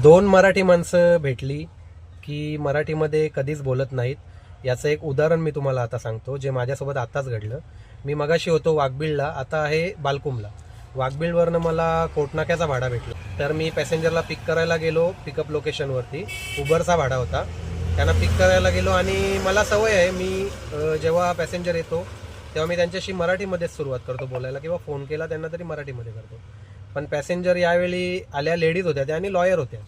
दोन मराठी माणसं भेटली की मराठीमध्ये कधीच बोलत नाहीत. याचं एक उदाहरण मी तुम्हाला आता सांगतो, जे माझ्यासोबत आताच घडलं. मी मगाशी होतो वाघबिळला, आता आहे बालकुमला. वाघबिळवरनं मला कोटनाक्याचा भाडा भेटला, तर मी पॅसेंजरला पिक करायला गेलो. पिकअप लोकेशनवरती उबरचा भाडा होता. त्यांना पिक करायला गेलो आणि मला सवय आहे, मी जेव्हा पॅसेंजर येतो तेव्हा मी त्यांच्याशी मराठीमध्येच सुरुवात करतो बोलायला, किंवा फोन केला त्यांना तरी मराठीमध्ये करतो. पण पॅसेंजर यावेळी आल्या, लेडीज होत्या त्या आणि लॉयर होत्या.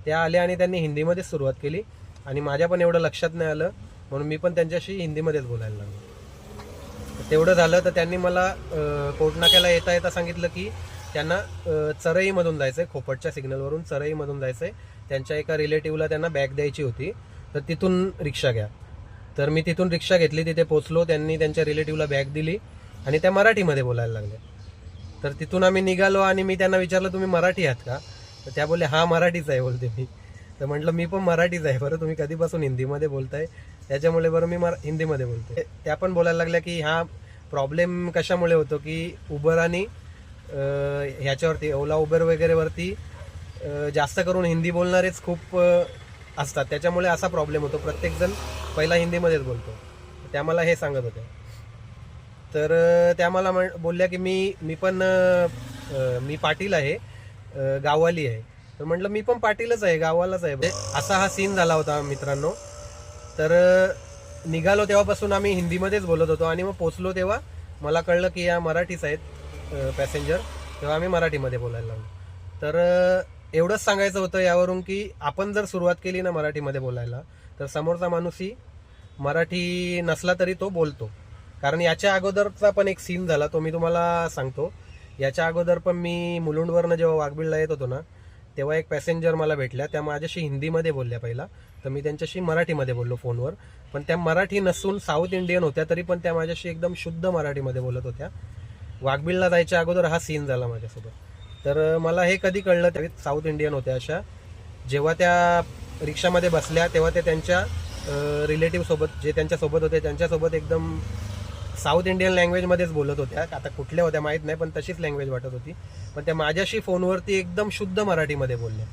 त्या आल्या आणि त्यांनी हिंदीमध्येच सुरुवात केली आणि माझ्या पण एवढं लक्षात नाही आलं, म्हणून मी पण त्यांच्याशी हिंदीमध्येच बोलायला लागलो. तेवढं झालं तर त्यांनी मला कोटनाक्याला येता येता सांगितलं की त्यांना चरईमधून जायचं आहे, खोपटच्या सिग्नलवरून चरईमधून जायचं आहे. त्यांच्या एका रिलेटिव्हला त्यांना बॅग द्यायची होती, तर तिथून रिक्षा घ्या. तर मी तिथून रिक्षा घेतली, तिथे पोचलो. त्यांनी त्यांच्या रिलेटिव्हला बॅग दिली आणि त्या मराठीमध्ये बोलायला लागल्या. तर तिथून आम्ही निघालो आणि मी त्यांना विचारलं, तुम्ही मराठी आहात का? तर त्या बोलले, हा मराठीच आहे बोलते मी. तर म्हटलं, मी पण मराठीच आहे, बरं तुम्ही कधीपासून हिंदीमध्ये बोलताय? त्याच्यामुळे बरं मी हिंदीमध्ये बोलते. त्या पण बोलायला लागल्या की हा प्रॉब्लेम कशामुळे होतो की उबर आणि ह्याच्यावरती ओला उबर वगैरेवरती जास्त करून हिंदी बोलणारेच खूप असतात, त्याच्यामुळे असा प्रॉब्लेम होतो. प्रत्येकजण पहिला हिंदीमध्येच बोलतो. त्या मला हे सांगत होत्या. तर त्या मला बोलल्या की मी पण मी पाटील आहे, गाववाली आहे. तर म्हटलं, मी पण पाटीलच आहे, गावालाच आहे. असा हा सीन झाला होता मित्रांनो. तर निघालो तेव्हापासून आम्ही हिंदीमध्येच बोलत होतो आणि मग पोचलो तेव्हा मला कळलं की या मराठीच आहेत पॅसेंजर. तेव्हा आम्ही मराठीमध्ये बोलायला लागलो. तर एवढंच सांगायचं होतं यावरून की आपण जर सुरुवात केली ना मराठीमध्ये बोलायला, तर समोरचा माणूसही मराठी नसला तरी तो बोलतो. कारण याच्या अगोदरचा पण एक सीन झाला, तो मी तुम्हाला सांगतो. याच्या अगोदर पण मी मुलुंडवरनं जेव्हा वाघबिळला येत होतो ना, तेव्हा एक पॅसेंजर मला भेटल्या. त्या माझ्याशी हिंदीमध्ये बोलल्या पहिला, तर मी त्यांच्याशी मराठीमध्ये बोललो फोनवर. पण त्या मराठी नसून साऊथ इंडियन होत्या, तरी पण त्या माझ्याशी एकदम शुद्ध मराठीमध्ये बोलत होत्या. वाघबिळला जायच्या अगोदर हा सीन झाला माझ्यासोबत. तर मला हे कधी कळलं, त्या साऊथ इंडियन होत्या अशा. जेव्हा त्या रिक्षामध्ये बसल्या तेव्हा ते त्यांच्या रिलेटिव्ह सोबत, जे त्यांच्यासोबत होते त्यांच्यासोबत एकदम साऊथ इंडियन लँग्वेजमध्येच बोलत होत्या. आता कुठल्या होत्या माहीत नाही, पण तशीच लँग्वेज वाटत होती. पण त्या माझ्याशी फोनवरती एकदम शुद्ध मराठीमध्ये बोलल्या.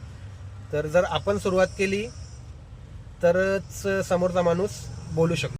तर जर आपण सुरुवात केली तरच समोरचा माणूस बोलू शकतो.